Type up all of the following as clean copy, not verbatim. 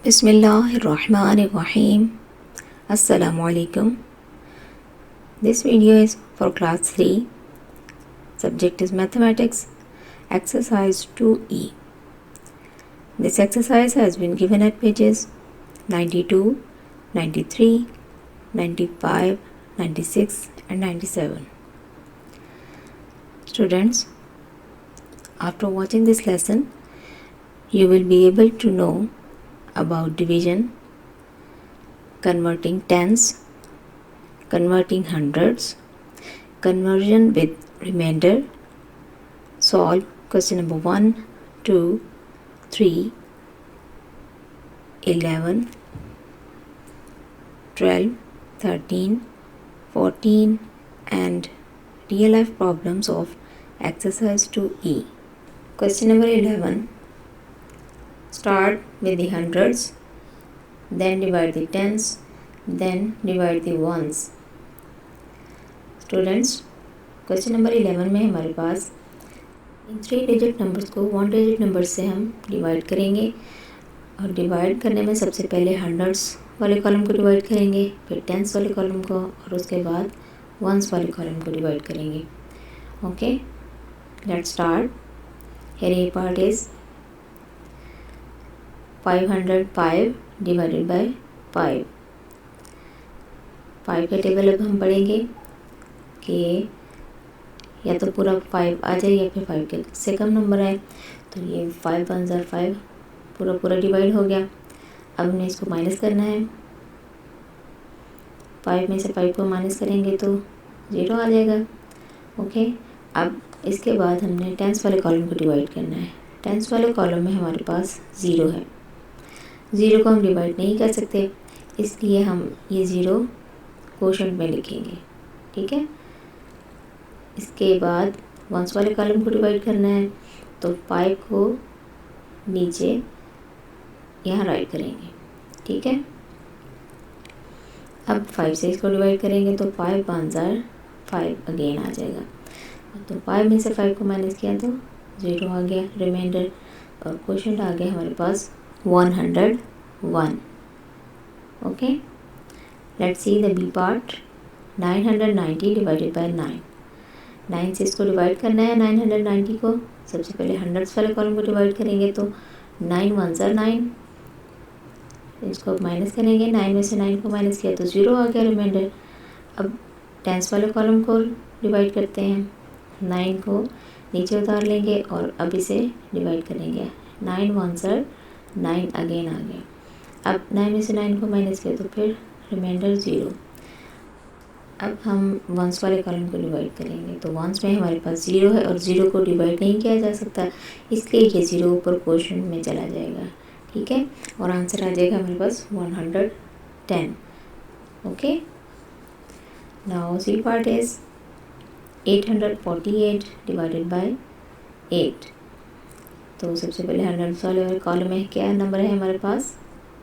Bismillahirrahmanirrahim. Assalamu alaikum. This video is for class 3. Subject is mathematics. Exercise 2E. This exercise has been given at pages 92, 93, 95, 96 and 97. Students, after watching this lesson, you will be able to know about division, converting tens, converting hundreds, conversion with remainder, solve question number 1, 2, 3, 11, 12, 13, 14 and real life problems of exercise 2E. Question number 11. Start with the hundreds, then divide the tens, then divide the ones. Students, question number 11 में हमारे पास इन 3 digit numbers को 1 digit number से हम divide करेंगे और divide करने में सबसे पहले हंड्रेड्स वाले कॉलम को डिवाइड करेंगे, फिर टेंस वाले कॉलम को और उसके बाद वंस वाले कॉलम को डिवाइड करेंगे. Okay, let's start. Here A part is 505 divided by 5. 5 का टेबल अब हम पढ़ेंगे कि या तो पूरा 5 आ जाए या फिर 5 के से कम नंबर आए. तो ये 5 1 ज़ा 5 पूरा डिवाइड हो गया. अब हमने इसको माइनस करना है. 5 में से 5 को माइनस करेंगे तो 0 आ जाएगा. ओके, अब इसके बाद हमने टेंस वाले कॉलम को डिवाइड करना है. टेंस वाले कॉलम में हमारे पास 0 है. 0 को हम डिवाइड नहीं कर सकते, इसलिए हम ये 0 कोशेंट में लिखेंगे. ठीक है. इसके बाद वंस वाले कॉलम को डिवाइड करना है, तो 5 को नीचे यहाँ राइट करेंगे. ठीक है. अब 5 से इसको डिवाइड करेंगे तो 5 1 ज़ा 5 अगेन आ जाएगा. तो 5 में से 5 को माइनस किया तो 0 आ गया रिमाइंडर, और क्वोशंट आ गया हमारे पास 101. Okay, let's see the B part. 990 divided by 9. 9 से इसको डिवाइड करना है 990 को. सबसे पहले हंड्रेड्स वाले कॉलम को डिवाइड करेंगे तो 9 1 ज़ा 9. इसको माइनस करेंगे. 9 में से 9 को माइनस किया तो 0 आ गया रिमाइंडर. अब टेंस वाले कॉलम को डिवाइड करते हैं. 9 को नीचे उतार लेंगे और अब इसे डिवाइड करेंगे. 9 1 ज़ा 9 अगेन आ गया. अब 9 में से 9 को माइनस किया तो फिर रिमाइंडर 0. अब हम वंस वाले कॉलम को डिवाइड करेंगे तो वंस में हमारे पास 0 है और 0 को डिवाइड नहीं किया जा सकता, इसलिए ये 0 ऊपर क्वोशंट में चला जाएगा. ठीक है, और आंसर आ जाएगा हमारे पास 110. Okay, now C part is 848 divided by 8. तो सबसे पहले हंड्रेड्स वाले कॉलम में क्या नंबर है हमारे पास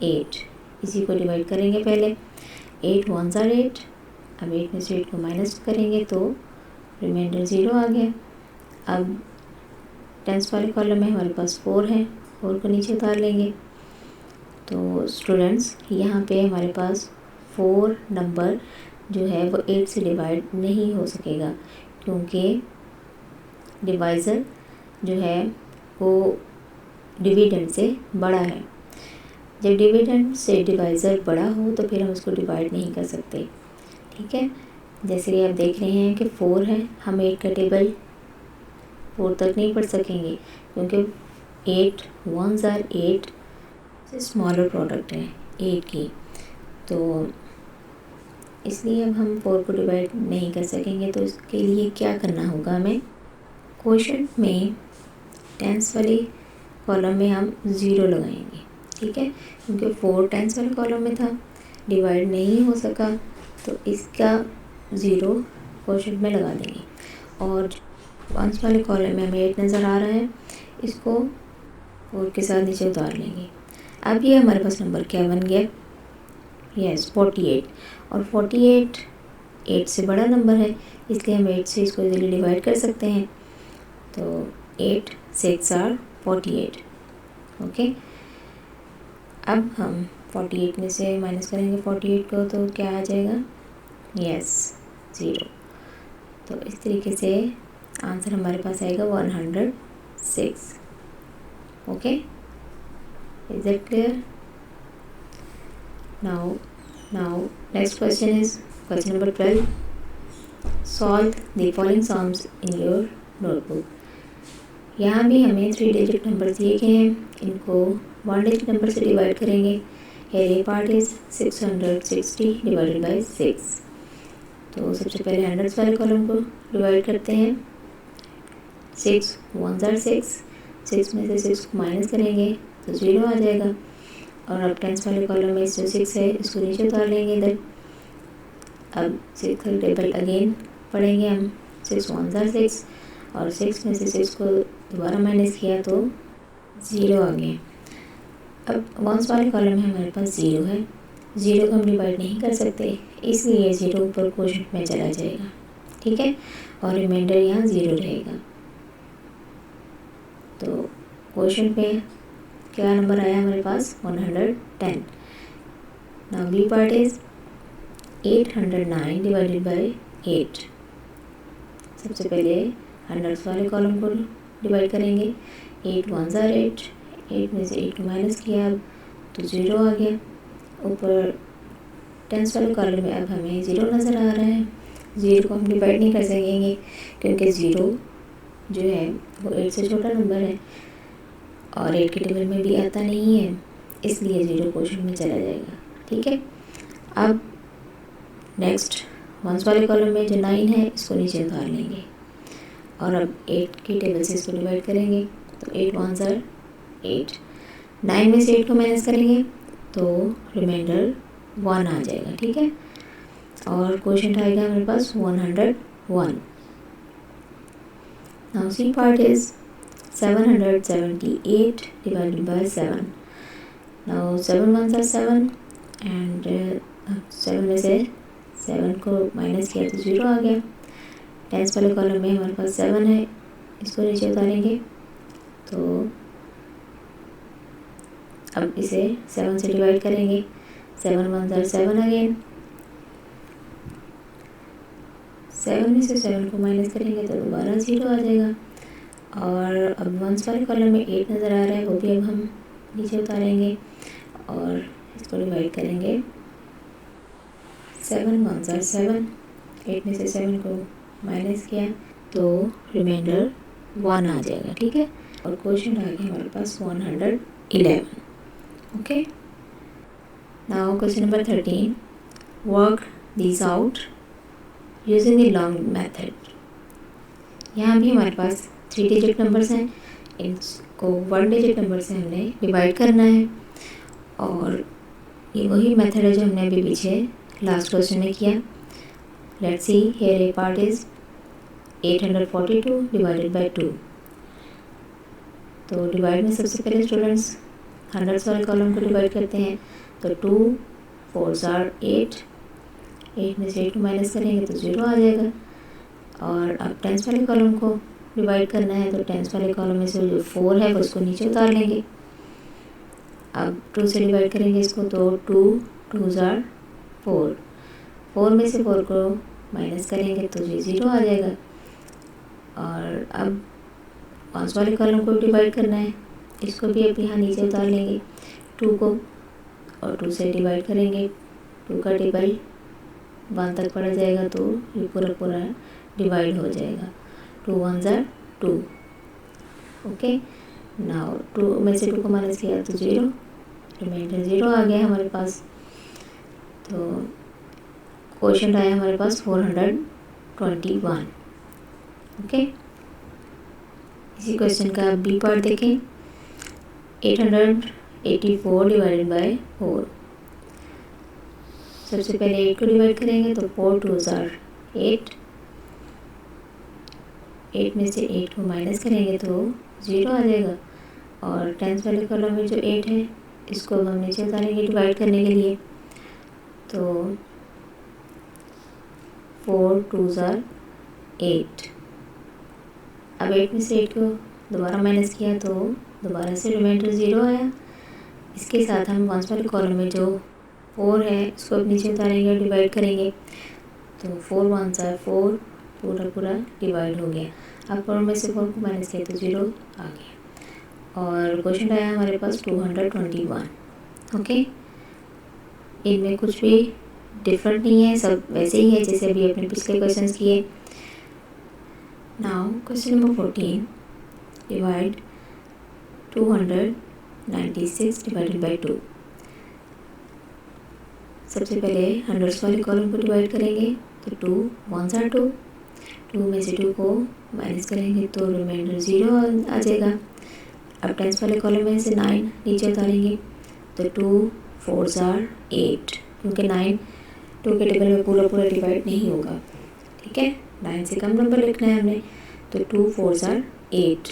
8. इसी को डिवाइड करेंगे पहले. 8 1 ज़ा 8. अब 8 में से 8 को माइनस करेंगे तो रिमाइंडर 0 आ गया. अब टेंस वाले कॉलम में हमारे पास 4 है. 4 को नीचे उतार लेंगे. तो स्टूडेंट्स, यहाँ पे हमारे पास 4 नंबर जो है वो 8 से डिवाइड नहीं हो सकेगा, क्योंकि डिवाइज़र जो है वो डिविडेंड से बड़ा है. जब डिविडेंड से डिवाइज़र बड़ा हो तो फिर हम उसको डिवाइड नहीं कर सकते. ठीक है. जैसे कि आप देख रहे हैं कि 4 है, हम 8 का टेबल 4 तक नहीं पढ़ सकेंगे, क्योंकि 8 1 ज़ा 8 से स्मॉलर प्रोडक्ट है 8 की. तो इसलिए अब हम 4 को डिवाइड नहीं कर सकेंगे. तो इसके लिए क्या करना होगा हमें, क्वोशंट में टेंस वाली कॉलम में हम 0 लगाएंगे. ठीक है, क्योंकि 4 टेंस वाले कॉलम में था, डिवाइड नहीं हो सका, तो इसका 0 क्वोशंट में लगा देंगे. और वंस वाले कॉलम में हमें 8 नज़र आ रहा है, इसको 4 के साथ नीचे उतार लेंगे. अब ये हमारे पास नंबर क्या बन गया, यस 48. और 48 8 से बड़ा नंबर है, इसलिए हम 8 से इसको इजीली डिवाइड कर सकते हैं. तो 8 6 आर 48. ओके, अब हम 48 में से माइनस करेंगे 48 को, तो क्या आ जाएगा? यस, 0। तो इस तरीके से आंसर हमारे पास आएगा 106। Okay, is it clear? Now next question is question number 12. Solve the following sums in your notebook. यहाँ भी हमें 3 डिजिट नंबर दिए गए हैं, इनको 1 डिजिट नंबर से डिवाइड करेंगे. here a part is 660 divided by 6. तो सबसे पहले हंड्रेड्स वाले कॉलम को डिवाइड करते हैं. 6 1 ज़ार 6, 6 में से 6 को माइनस करेंगे तो 0 आ जाएगा. और अब टेंस वाले कॉलम में जो 6 है इसको नीचे उतार लेंगे इधर. अब 6 का टेबल अगेन पढ़ेंगे हम. 6 1 ज़ार 6 और 6 में से 6 को दोबारा माइनस किया तो 0 आ गया. अब वंस वाले कॉलम में हमारे पास 0 है. 0 को हम डिवाइड नहीं कर सकते, इसलिए 0 ऊपर क्वोशंट में चला जाएगा. ठीक है, और रिमाइंडर यहाँ 0 रहेगा. तो क्वोशंट में क्या नंबर आया हमारे पास? 110. Now B part is 809 divided by 8. सबसे पहले हंड्रेड्स वाले कॉलम को डिवाइड करेंगे. 8 1 ज़ार 8, 8 में से 8 को माइनस किया तो 0 आ गया. ऊपर टेंस वाले कॉलम में अब हमें 0 नज़र आ रहा है. 0 को हम डिवाइड नहीं कर सकेंगे क्योंकि 0 जो है वो 8 से छोटा नंबर है और 8 के टेबल में भी आता नहीं है, इसलिए 0 क्वोशंट में चला जाएगा. ठीक है, अब नेक्स्ट वंस वाले कॉलम में जो 9 है इसको नीचे उतार लेंगे और अब 8 की टेबल से इसको डिवाइड करेंगे. तो 8 1 ज़ार 8, 9 में से 8 को माइनस करेंगे तो रिमाइंडर 1 आ जाएगा. ठीक है, और क्वोशंट आएगा हमारे पास 101. Now C part is 778 divided by 7. Now 7 1 ज़ार 7 एंड 7 में से 7 को माइनस किया तो 0 आ गया. टेंस वाले कॉलम में हमारे पास 7 है, इसको नीचे उतारेंगे तो अब इसे 7 से डिवाइड करेंगे. 7 1 ज़ार 7 अगेन. 7 में से 7 को माइनस करेंगे तो दोबारा 0 आ जाएगा. और अब वंस वाले कॉलम में 8 नज़र आ रहा है, वो भी अब हम नीचे उतारेंगे और इसको डिवाइड करेंगे. 7 1 ज़ार 7, 8 में से 7 को माइनस किया तो रिमाइंडर 1 आ जाएगा. ठीक है, और क्वोशंट आ गया हमारे पास 111. Okay, now question number 13. Work this out using the long method. यहाँ भी हमारे पास 3 डिजिट नंबर्स हैं, इनको 1 डिजिट नंबर से हमने डिवाइड करना है. और ये वही मेथड है जो हमने अभी पीछे लास्ट क्वेश्चन में किया. Let's see, here A part is 842 divided by 2. तो डिवाइड में सबसे पहले स्टूडेंट्स हंड्रेड्स वाले कॉलम को डिवाइड करते हैं. तो 2 4 ज़ार 8, 8 में से 8 को माइनस करेंगे तो 0 आ जाएगा. और अब टेंस वाले कॉलम को डिवाइड करना है, तो टेंस वाले कॉलम में से जो 4 है वो उसको नीचे उतार लेंगे. अब 2 से डिवाइड करेंगे इसको तो 2 2 ज़ार 4, 4 में से 4 को माइनस करेंगे तो ये 0 आ जाएगा. और अब वंस वाले कॉलम को डिवाइड करना है, इसको भी अब यहाँ नीचे उतार लेंगे 2 को और 2 से डिवाइड करेंगे. 2 का टेबल 1 तक पड़ा जाएगा तो ये पूरा डिवाइड हो जाएगा. 2 1 ज़ार 2. ओके, नाउ 2 में से 2 को माइनस किया तो 0, रिमाइंडर 0 आ गया हमारे पास. तो क्वोशंट आया हमारे पास 421. ओके, इसी क्वेश्चन का बी पार्ट देखें. 884 डिवाइडेड बाय 4. सबसे पहले 8 को डिवाइड करेंगे तो 4 2 ज़ार 8, 8 में से 8 को माइनस करेंगे तो 0 आ जाएगा. और टेंस वाले कॉलम में जो 8 है इसको हम नीचे उतारेंगे डिवाइड करने के लिए. तो 4 2 ज़ार 8. अब 8 में से 8 को दोबारा माइनस किया तो दोबारा से रिमाइंडर 0 आया. इसके साथ हम वंस वाले कॉलम में जो 4 है उसको अब नीचे उतारेंगे और डिवाइड करेंगे। तो 4 1 जार 4 पूरा डिवाइड हो गया। अब 4 में से 4 को माइनस किया तो 0 आ गया और क्वेश्चन आया हमारे पास 221। ओके, इनमें कुछ भी डिफरेंट नहीं है, सब वैसे ही है जैसे अभी अपने पिछले क्वेश्चंस किए। Now question number 14, divide 296 divided by 2। सबसे पहले हंड्रेड्स वाले कॉलम को डिवाइड करेंगे तो 2 1 जार 2, 2 में से 2 को माइनस करेंगे तो रिमाइंडर 0 आ जाएगा। अब टेंस वाले कॉलम में से 9 नीचे उतारेंगे तो 2 4 जार 8, क्योंकि 9 2 के टेबल में पूरा डिवाइड नहीं होगा। ठीक है, 9 से कम नंबर लिखना है हमने, तो 2 4 जार 8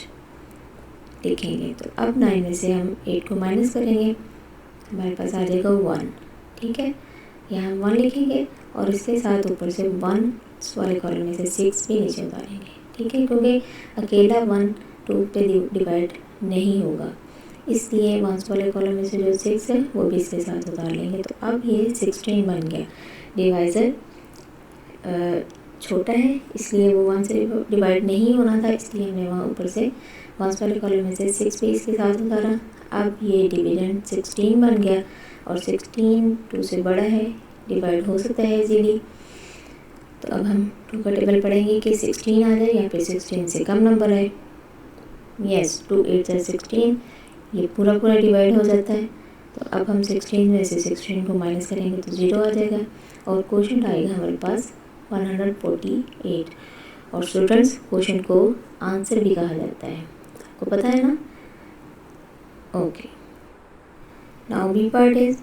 लिखेंगे। तो अब 9 में से हम 8 को माइनस करेंगे, हमारे पास आ जाएगा 1। ठीक है, यहाँ हम 1 लिखेंगे और इसके साथ ऊपर से 1 वाले कॉलम में से 6 भी नीचे उतारेंगे। ठीक है, क्योंकि अकेला 1 2 पे डिवाइड नहीं होगा, इसलिए 1 वाले कॉलम में से जो 6 है वो भी इसके साथ उतार लेंगे। तो अब ये 16 बन गया। डिवाइज़र छोटा है इसलिए वो 1 से डिवाइड नहीं होना था, इसलिए हमने वहाँ ऊपर से 1 वाले कॉलम में से 6 भी इसके साथ उतारा। अब ये डिवीजन 16 बन गया और 16 2 से बड़ा है, डिवाइड हो सकता है इजीली। तो अब हम 2 का टेबल पढ़ेंगे कि 16 आ जाए या फिर 16 से कम नंबर है। यस, 2 8 जार 16, ये पूरा डिवाइड हो जाता है। तो अब हम 16 में से 16 को माइनस करेंगे तो 0 आ जाएगा और क्वोशंट आएगा हमारे पास 148। और स्टूडेंट्स, क्वोशंट को आंसर भी कहा जाता है, आपको पता है ना? Okay, now B part is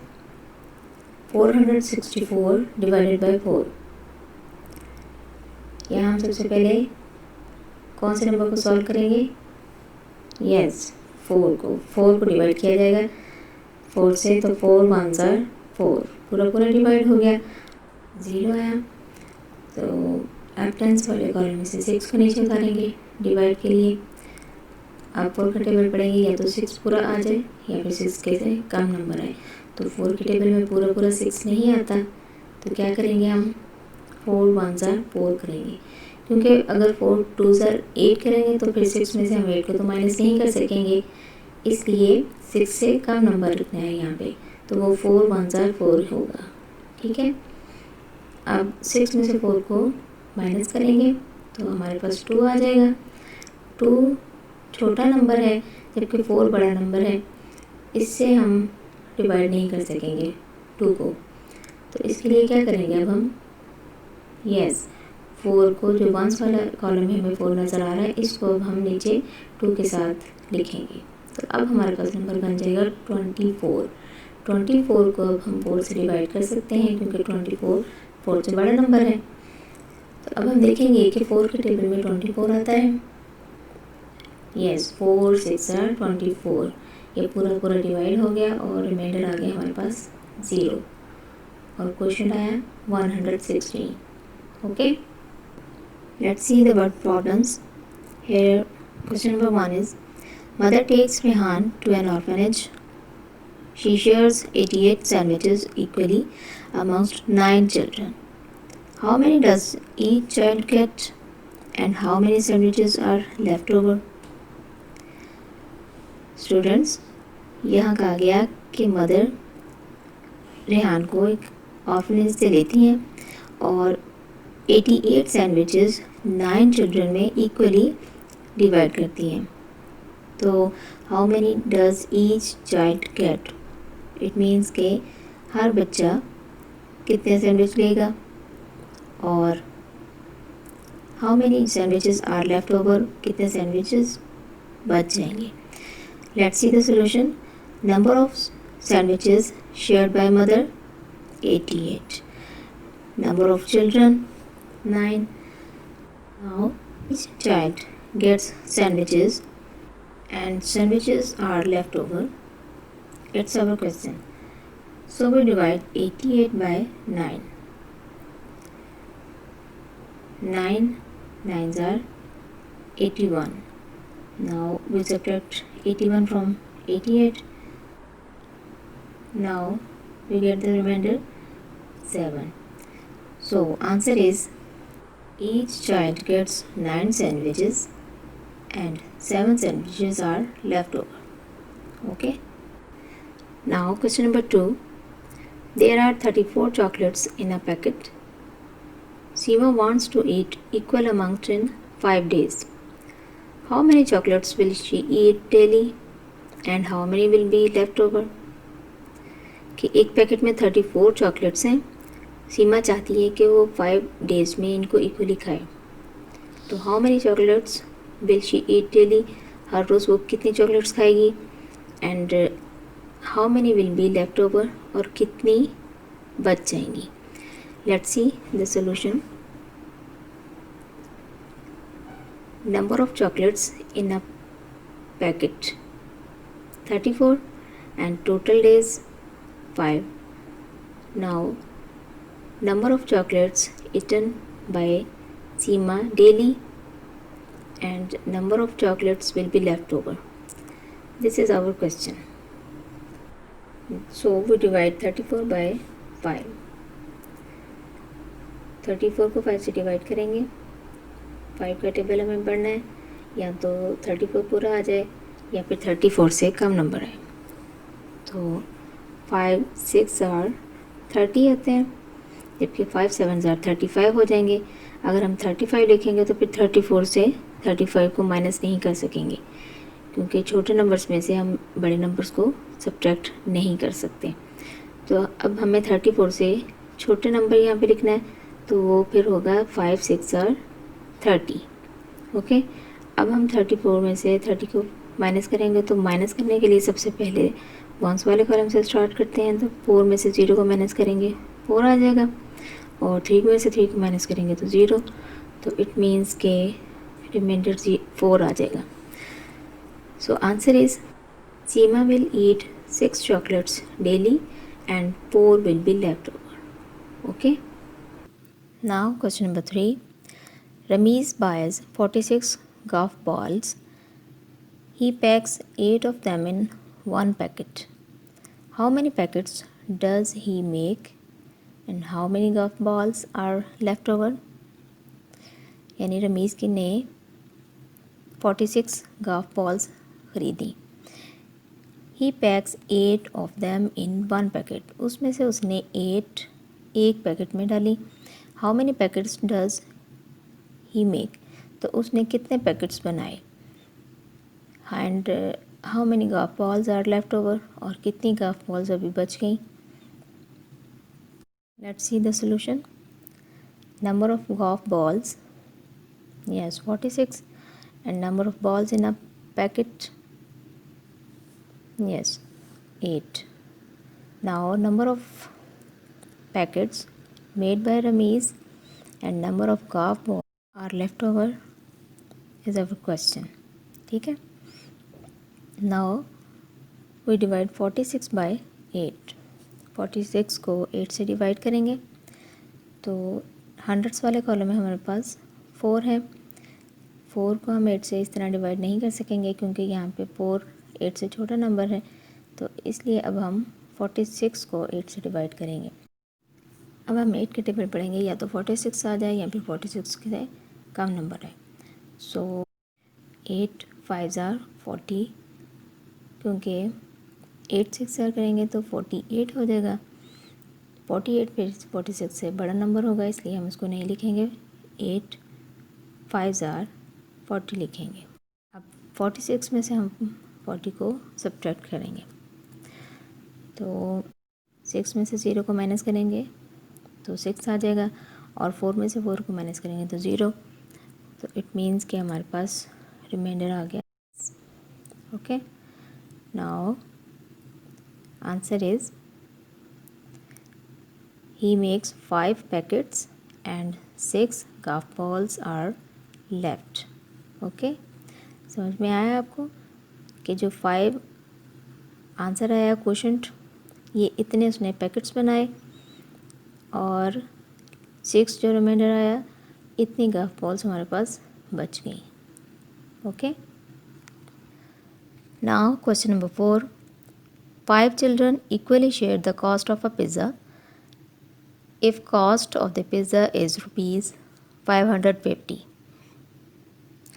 464 divided by 4। यहाँ हम सबसे पहले कौन से नंबर को सॉल्व करेंगे? यस, 4 को डिवाइड किया जाएगा 4 से, तो 4 1 जार 4 पूरा डिवाइड हो गया, 0 आया। तो अब टेंस वाले कॉलम में से 6 को नीचे उतारेंगे डिवाइड के लिए। अब 4 का टेबल पढ़ेंगे, या तो 6 पूरा आ जाए या फिर 6 के से कम नंबर आए। तो 4 के टेबल में पूरा 6 नहीं आता, तो क्या करेंगे हम? 4 1 जार 4 करेंगे, क्योंकि अगर 4 2 जार 8 करेंगे तो फिर 6 में से हम 8 को तो माइनस नहीं कर सकेंगे, इसलिए 6 से कम नंबर रखना है यहाँ पे, तो वो 4 1 जार 4 होगा। ठीक है, अब 6 में से 4 को माइनस करेंगे तो हमारे पास 2 आ जाएगा। 2 छोटा नंबर है जबकि 4 बड़ा नंबर है, इससे हम डिवाइड नहीं कर सकेंगे 2 को, तो इसके लिए क्या करेंगे अब हम? यस, 4 को जो 1 वाला कॉलम में हमें 4 नज़र आ रहा है, इसको अब हम नीचे 2 के साथ लिखेंगे। तो अब हमारे पास नंबर बन जाएगा 24। 24 को अब हम 4 से डिवाइड कर सकते हैं, क्योंकि 24 4 से बड़ा नंबर है। तो अब हम देखेंगे कि 4 के टेबल में 24 आता है। यस, 4 6 जार 24, ये पूरा डिवाइड हो गया और रिमाइंडर आ गया हमारे पास 0 और क्वेश्चन आया 116। Okay, let's see the word problems here. Question number 1 is, mother takes Rehan to an orphanage. She shares 88 sandwiches equally amongst 9 children. How many does each child get and how many sandwiches are left over? Students, यहाँ कहा गया कि mother Rehan को एक orphanage से लेती हैं और 88 सैंडविचेस 9 चिल्ड्रन में इक्वली डिवाइड करती हैं। तो how many does each child get? It means के हर बच्चा कितने सैंडविच लेगा और how many sandwiches are left over, कितने सैंडविचेस बच जाएंगे। Let's see the solution. Number of sandwiches shared by mother 88. Number of children 9. Now each child gets sandwiches and sandwiches are left over. It's our question. So we divide 88 by 9. 9 9s are 81. Now we subtract 81 from 88. Now we get the remainder 7. So answer is each child gets 9 sandwiches and 7 sandwiches are left over. Okay. Now question number 2. There are 34 chocolates in a packet. Seema wants to eat equal amount in 5 days. How many chocolates will she eat daily and how many will be left over? कि एक packet में 34 chocolates हैं. सीमा चाहती है कि वो 5 days में इनको इक्वली खाए. तो how many chocolates will she eat daily, हर रोज़ वो कितनी चॉकलेट्स खाएगी, and how many will be left over, और कितनी बच जाएंगी. Let's see the solution. Number of chocolates in a packet 34 and total days 5. Now number of chocolates eaten by Seema daily and number of chocolates will be left over. This is our question. So we divide 34 by 5. 34 को 5 से divide करेंगे. 5 का table हमें पढ़ना है. या तो 34 पूरा आ जाए या फिर 34 से कम नंबर आए. तो 5 6 आर 30 आते हैं, जबकि 5 7 आर 35 हो जाएंगे. अगर हम 35 लिखेंगे तो फिर 34 से 35 को माइनस नहीं कर सकेंगे, क्योंकि छोटे नंबर्स में से हम बड़े नंबर्स को सब्ट्रैक्ट नहीं कर सकते. तो अब हमें 34 से छोटे नंबर यहाँ पे लिखना है, तो वो फिर होगा 5 6 आर 30. ओके. अब हम 34 में से 30 को माइनस करेंगे, तो माइनस करने के लिए सबसे पहले वंस वाले कॉलम से स्टार्ट करते हैं. तो 4 में से 0 को माइनस करेंगे 4 आ जाएगा, और 3 में से 3 को माइनस करेंगे तो 0. तो इट मीन्स के रिमाइंडर 4 आ जाएगा. So answer is Seema will eat 6 chocolates daily and 4 will be left over. Okay. Now question number 3. Ramesh buys 46 golf balls. He packs 8 of them in one packet. How many packets does he make and how many golf balls are left over? यानी रमीज़ की ने 46 golf balls खरीदी. He packs 8 of them in one packet. उसमें से उसने 8 एक packet में डाली. How many packets does he make, तो उसने कितने पैकेट्स बनाए, and how many golf balls are left over, और कितनी गॉफ बॉल्स अभी बच गई. Let's see the solution. Number of golf balls, yes 46, and number of balls in a packet, yes 8. Now number of packets made by Ramiz and number of golf balls are left over is our question. ठीक है. Now we divide 46 bye 8. 46 को 8 से divide करेंगे, तो hundreds वाले column में हमारे पास 4 है. 4 को हम 8 से इस तरह डिवाइड नहीं कर सकेंगे, क्योंकि यहाँ पे 4 8 से छोटा नंबर है. तो इसलिए अब हम 46 को 8 से डिवाइड करेंगे. अब हम 8 के टेबल पढ़ेंगे, या तो 46 आ जाए या फिर 46 के कम नंबर है. सो 8 5 आर 40, क्योंकि 8 6 आर करेंगे तो 48 हो जाएगा. 48 फिर 46 से बड़ा नंबर होगा, इसलिए हम इसको नहीं लिखेंगे. 8 5 आर 40 लिखेंगे. अब 46 में से हम 40 को सब्ट्रैक्ट करेंगे, तो 6 में से 0 को माइनस करेंगे तो 6 आ जाएगा, और 4 में से 4 को माइनस करेंगे तो 0. तो इट मीन्स कि हमारे पास रिमाइंडर आ गया. Okay. Now answer is he makes 5 packets and 6 golf balls are left. Okay. समझ में आया आपको कि जो 5 आंसर आया क्वेश्चन, ये इतने उसने पैकेट्स बनाए, और 6 जो रिमाइंडर आया, इतनी golf balls हमारे पास बच गई. Okay. Now question number 4. 5 children equally share the cost of a pizza. If cost of the pizza is rupees 550,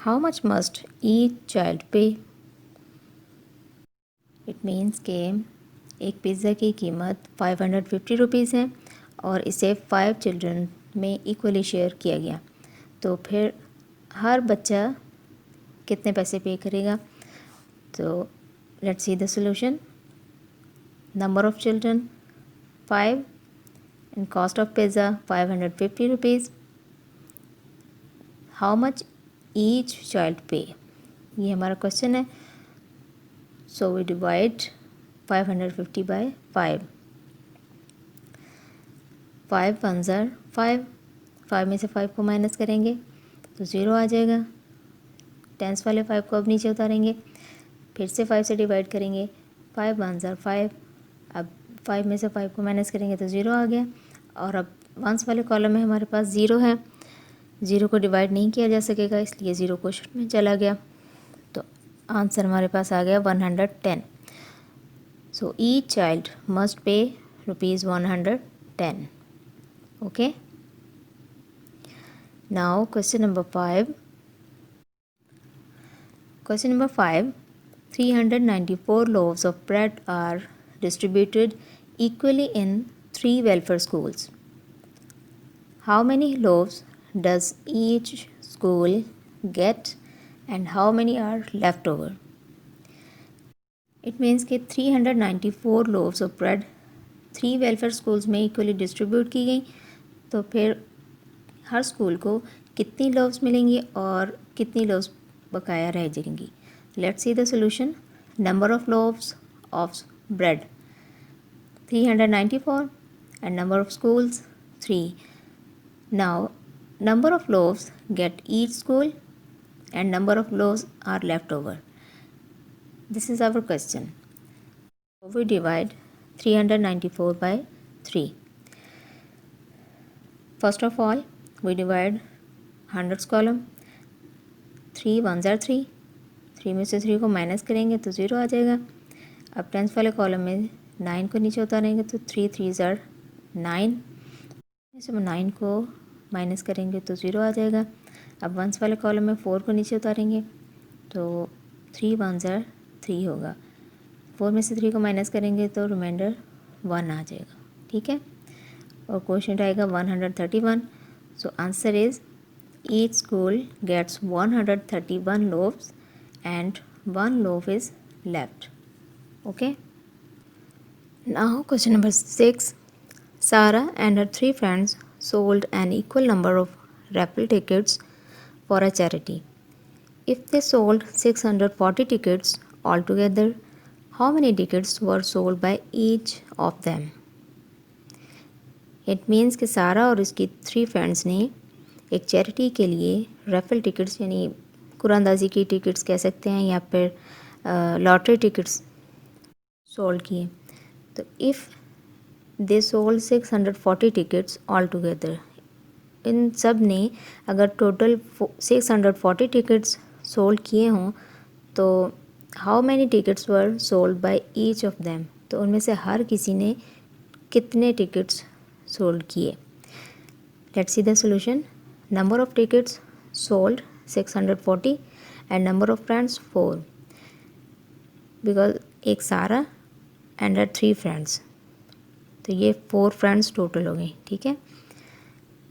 how much must each child pay? It means कि एक पिज़्ज़ा की कीमत 550 rupees है और इसे 5 चिल्ड्रन में इक्वली शेयर किया गया, तो फिर हर बच्चा कितने पैसे पे करेगा? तो let's see the solution. Number of children 5 and cost of pizza 550 rupees. How much each child pay? ये हमारा क्वेश्चन है. So we divide 550 by 5. 5 ones are 5. 5 में से 5 को माइनस करेंगे तो 0 आ जाएगा. टेंस वाले 5 को अब नीचे उतारेंगे, फिर से 5 से डिवाइड करेंगे. 5 ones are 5. अब 5 में से 5 को माइनस करेंगे तो 0 आ गया. और अब वंस वाले कॉलम में हमारे पास 0 है. 0 को डिवाइड नहीं किया जा सकेगा, इसलिए 0 क्वेश्चन में चला गया. तो आंसर हमारे पास आ गया 110. So each child must pay rupees 110. Okay. Now question number 5. Question number 5. 394 loaves of bread are distributed equally in 3 welfare schools. How many loaves does each school get and how many are left over? It means कि 394 loaves of bread 3 welfare schools में equally distribute की गई, तो फिर हर school को कितनी loaves मिलेंगी और कितनी loaves बकाया रह जाएंगी. Let's see the solution. Number of loaves of bread 394 and number of schools 3. Now number of loaves get each school and number of loaves are left over. This is our question. We divide 394 by 3. First of all, we divide hundreds column. 3 ones are 3. 3 में से 3 को minus करेंगे तो 0 आ जाएगा. अब tense वाले column में 9 को नीचे उतारेंगे तो 3 3s are 9. इससे 9 को माइनस करेंगे तो 0 आ जाएगा. अब वंस वाले कॉलम में 4 को नीचे उतारेंगे तो 3 ones are 3 होगा. 4 में से 3 को माइनस करेंगे तो रिमाइंडर 1 आ जाएगा. ठीक है. और क्वेश्चन आएगा 131. So answer is each school gets 131 loaves and 1 loaf is left. Okay. Now question number 6. Sarah and her 3 friends sold an equal number of raffle tickets for a charity. If they sold 640 tickets altogether, how many tickets were sold by each of them? It means कि सारा और उसकी 3 friends ने एक charity के लिए रेफल tickets यानी कुरानंदाजी की टिकट्स कह सकते हैं या फिर लॉटरी टिकट्स सोल्ड किए. तो if they sold 640 tickets all together, इन सब ने अगर टोटल 640 टिकट्स सोल्ड किए हों तो how many tickets were sold by each of them, तो उनमें से हर किसी ने कितने टिकट्स सोल्ड किए. Let's see the solution. Number of tickets sold 640 and number of friends 4, because एक सारा एंड हर 3 फ्रेंड्स, तो ये 4 फ्रेंड्स टोटल हो गई. ठीक है.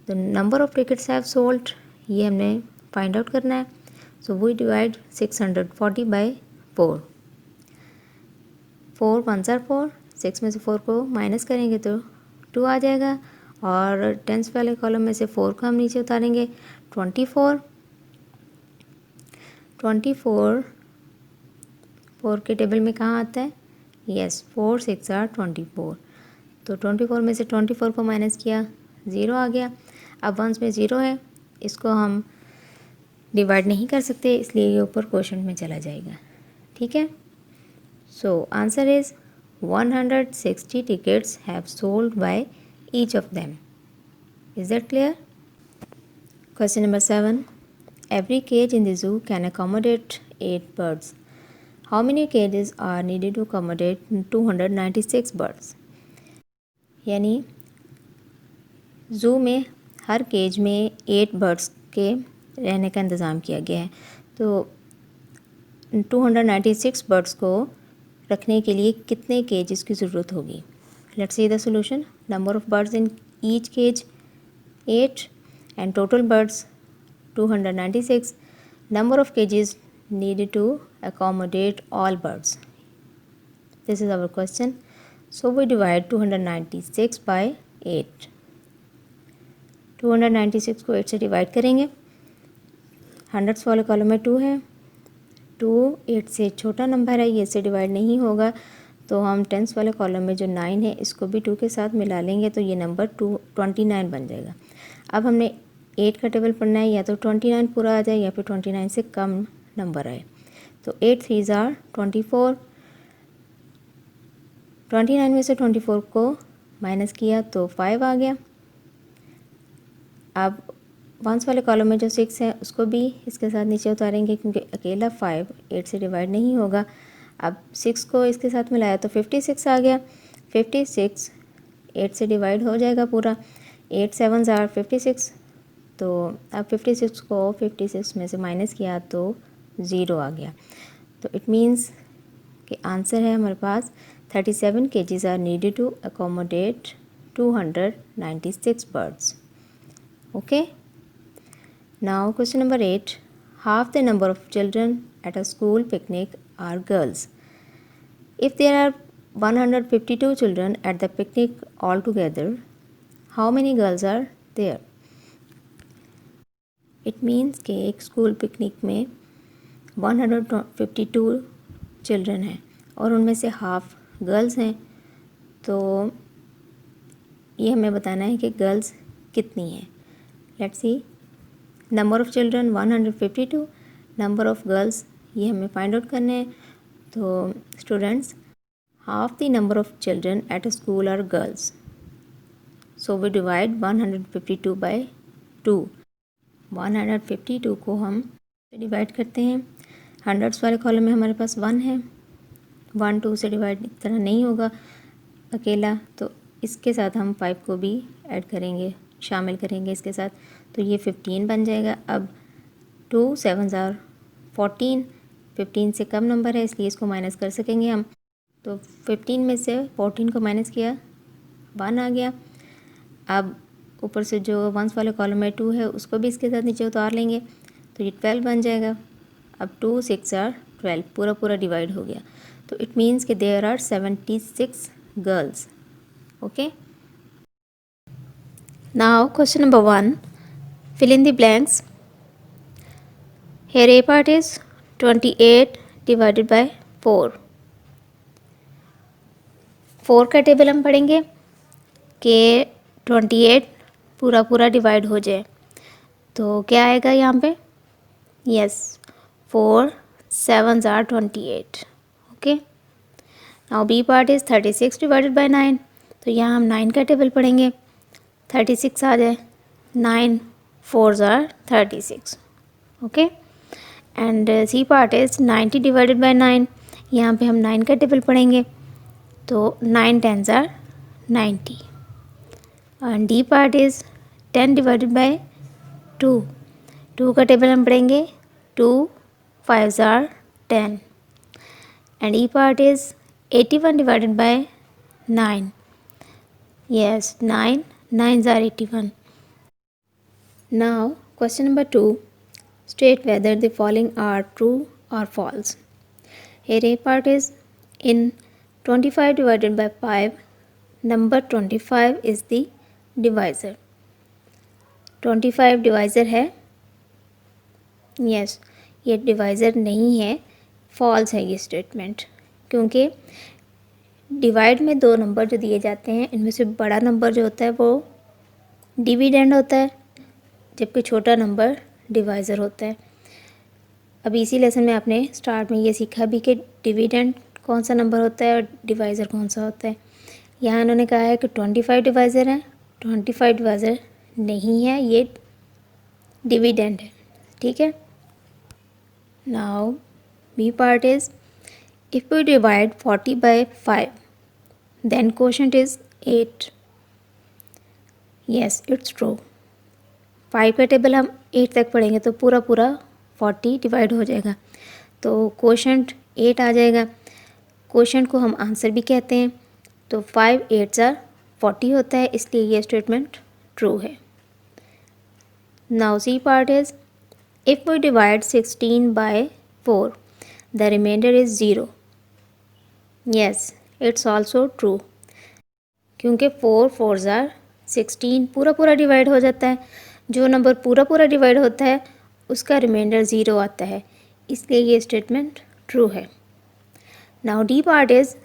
तो number of tickets have sold ये हमने फाइंड आउट करना है. So we divide 640 by 4. 4 ones are 4. 6 में से 4 को माइनस करेंगे तो 2 आ जाएगा. और टेंस वाले कॉलम में से 4 को हम नीचे उतारेंगे. 24 4 के टेबल में कहाँ आता है? Yes, 4 6 are 24. तो 24 में से 24 को माइनस किया 0 आ गया. अब वंस में 0 है, इसको हम डिवाइड नहीं कर सकते, इसलिए ये ऊपर क्वेश्चन में चला जाएगा. ठीक है. So answer is 160 tickets have sold by each of them. Is that clear? Question number 7. Every cage in the zoo can accommodate 8 birds. How many cages are needed to accommodate 296 birds. यानी zoo में हर cage में 8 birds के रहने का इंतज़ाम किया गया है। तो 296 बर्ड्स को रखने के लिए कितने केजेस की ज़रूरत होगी। Let's see the solution. Number of birds in each cage 8 and total birds 296. Number of cages needed to accommodate all birds. This is our question. So we divide 296 by 8. 296 को 8 से डिवाइड करेंगे। हंड्रेड्स वाले column में 2 है। 2 8 से छोटा number है, ये से डिवाइड नहीं होगा, तो हम टेंस वाले कॉलम में जो 9 है इसको भी 2 के साथ मिला लेंगे, तो ये नंबर 29 बन जाएगा। अब हमने 8 का टेबल पढ़ना है, या तो 29 पूरा आ जाए या फिर 29 से कम नंबर आए। तो 8 3s are 24। 29 में से 24 को माइनस किया तो 5 आ गया। अब वंस वाले कॉलम में जो 6 है उसको भी इसके साथ नीचे उतारेंगे, क्योंकि अकेला 5 8 से डिवाइड नहीं होगा। अब 6 को इसके साथ मिलाया तो 56 आ गया। 56 8 से डिवाइड हो जाएगा पूरा। 8 7s are 56। तो अब 56 को 56 में से माइनस किया तो 0 आ गया। तो इट मीन्स कि आंसर है हमारे पास 37 cages are needed to accommodate 296 birds. Okay, now question number 8। Half the number of children at a school picnic are girls. If there are 152 children at the picnic all together, how many girls are there. It means कि एक school picnic में 152 children हैं और उनमें से half girls हैं। तो ये हमें बताना है कि गर्ल्स कितनी हैं। Let's see, number of children 152, number of girls ये हमें फाइंड आउट करने हैं। तो students, half the number of children at a school are girls, so we divide 152 by 2। 152 को हम डिवाइड करते हैं। हंड्रेड्स वाले कॉलम में हमारे पास 1 है। 1 2 से डिवाइड इस तरह नहीं होगा अकेला, तो इसके साथ हम 5 को भी ऐड करेंगे, शामिल करेंगे इसके साथ, तो ये 15 बन जाएगा। अब 2 7s are 14। 15 से कम नंबर है इसलिए इसको माइनस कर सकेंगे हम। तो 15 में से 14 को माइनस किया 1 आ गया। अब ऊपर से जो वंस वाले कॉलम में 2 है उसको भी इसके साथ नीचे उतार लेंगे, तो ये 12 बन जाएगा। अब 2 6 are 12 पूरा पूरा डिवाइड हो गया। तो इट मीन्स कि there are 76 girls. Okay, now question number 1, fill in the blanks. Here A part is 28 divided by 4। 4 का टेबल हम पढ़ेंगे कि 28 पूरा पूरा डिवाइड हो जाए, तो क्या आएगा यहाँ पे। Yes, 4 7s are 28। Okay, now B part is 36 divided by 9। तो यहाँ हम 9 का टेबल पढ़ेंगे, 36 आ जाए। 9 4s are 36। Okay, and C part is 90 divided by 9। यहाँ पे हम 9 का टेबल पढ़ेंगे, तो 9 10s are 90। And D part is 10 divided by 2। 2 का टेबल हम पढ़ेंगे, 2 5s are 10। And E part is 81 divided by 9। Yes, 9 9s are 81। Now question number 2, state whether the following are true or false. Here A part is in 25 divided by 5, number 25 is the divisor. 25 divisor है। Yes, ये divisor नहीं है, false है ये statement, क्योंकि divide में 2 number जो दिए जाते हैं इनमें से बड़ा नंबर जो होता है वो डिविडेंड होता है, जबकि छोटा नंबर डिवाइज़र होता है। अब इसी लेसन में आपने स्टार्ट में ये सीखा भी कि डिविडेंड कौन सा नंबर होता है और डिवाइज़र कौन सा होता है। यहाँ इन्होंने कहा है कि 25 डिवाइज़र है, 25 डिवाइज़र नहीं है, ये डिविडेंड है। ठीक है, now B part is If we divide 40 by 5, then quotient is 8. Yes, it's true. 5 का टेबल हम 8 तक पढ़ेंगे तो पूरा 40 डिवाइड हो जाएगा, तो क्वोशंट 8 आ जाएगा। क्वोशंट को हम आंसर भी कहते हैं, तो 5 8 40 होता है, इसलिए ये स्टेटमेंट ट्रू है। Now C part is, if we divide 16 by 4 the remainder is 0। Yes, it's also true, क्योंकि 4 4 16 पूरा डिवाइड हो जाता है। जो नंबर पूरा डिवाइड होता है उसका रिमाइंडर 0 आता है, इसलिए ये स्टेटमेंट ट्रू है। Now D part is,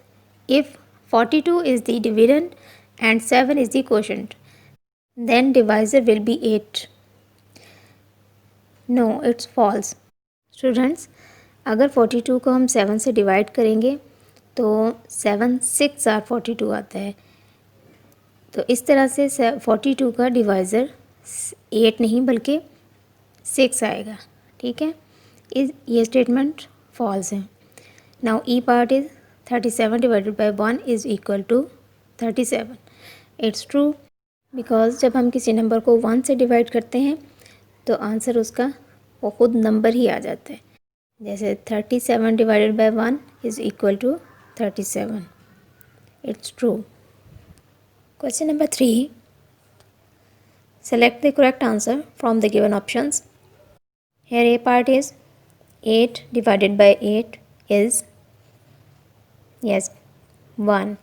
if 42 is the dividend and 7 is the quotient, then divisor will be 8। No, it's false. Students, अगर 42 को हम 7 से डिवाइड करेंगे तो 7 6 42 आता है, तो इस तरह से 42 का डिवाइज़र 8 नहीं बल्कि 6 आएगा। ठीक है, ये स्टेटमेंट फॉल्स है। Now E part is, 37 divided by 1 is equal to 37। It's true, because जब हम किसी नंबर को 1 से डिवाइड करते हैं तो आंसर उसका वो खुद नंबर ही आ जाता है। जैसे 37 divided by 1 is equal to 37। It's true. Question number 3. Select the correct answer from the given options. Here A part is 8 divided by 8 is, yes, 1,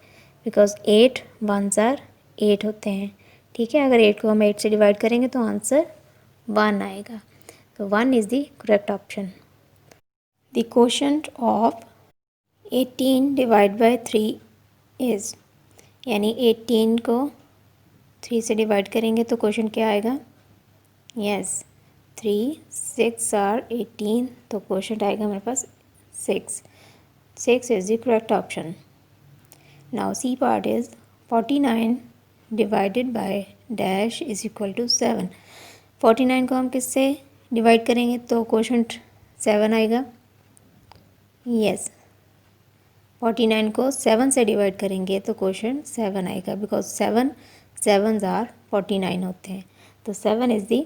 because 8 1s are 8 होते हैं। ठीक है, अगर 8 को हम 8 से डिवाइड करेंगे तो आंसर 1 आएगा, तो 1 is the correct option. The quotient of 18 divided by 3 is, यानी 18 को 3 से डिवाइड करेंगे तो क्वेश्चन क्या आएगा? यस, 3 6 18, तो क्वेश्चन आएगा हमारे पास 6 is the correct option. Now C part is 49 divided by dash is equal to 7। 49 को हम किससे डिवाइड करेंगे तो क्वेश्चन 7 आएगा। यस, 49 को 7 से डिवाइड करेंगे तो क्वेश्चन 7 आएगा, बिकॉज 7 7s are 49 होते हैं, तो 7 is the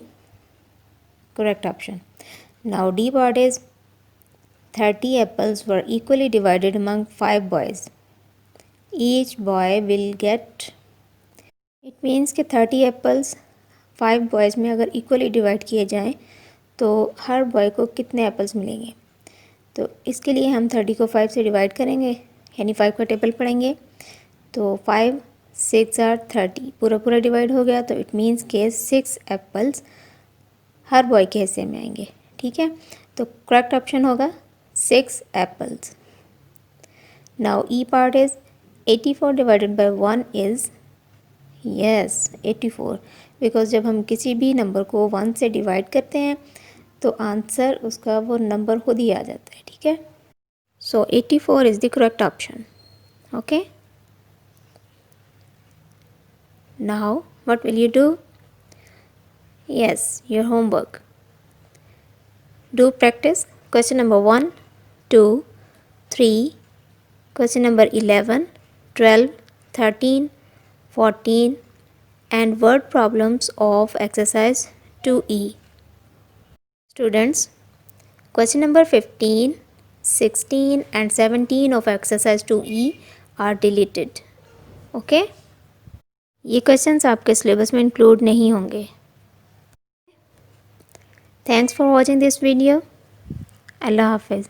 correct option. Now D part is, 30 apples were equally divided among 5 boys, each boy will get, it means कि 30 एप्पल्स 5 बॉयज़ में अगर इक्वली डिवाइड किए जाएँ तो हर बॉय को कितने एप्पल्स मिलेंगे। तो इसके लिए हम 30 को 5 से डिवाइड करेंगे, यानी 5 का टेबल पढ़ेंगे, तो 5 6 30 पूरा डिवाइड हो गया, तो इट मीन्स के 6 एप्पल्स हर बॉय के हिस्से में आएंगे। ठीक है, तो करेक्ट ऑप्शन होगा 6 apples. Now E part is, 84 divided by 1 is, yes 84, because जब हम किसी भी नंबर को 1 से डिवाइड करते हैं तो आंसर उसका वो नंबर खुद ही आ जाता है। ठीक है, सो 84 is the correct option. Okay, now what will you do? Yes, your homework, do practice question number 1 2 3, question number 11 12 13 14 and word problems of exercise 2E. Students, question number 15, 16 and 17 of exercise 2E are deleted. Okay? ये questions आपके syllabus में include नहीं होंगे। Thanks for watching this video. Allah हाफिज़।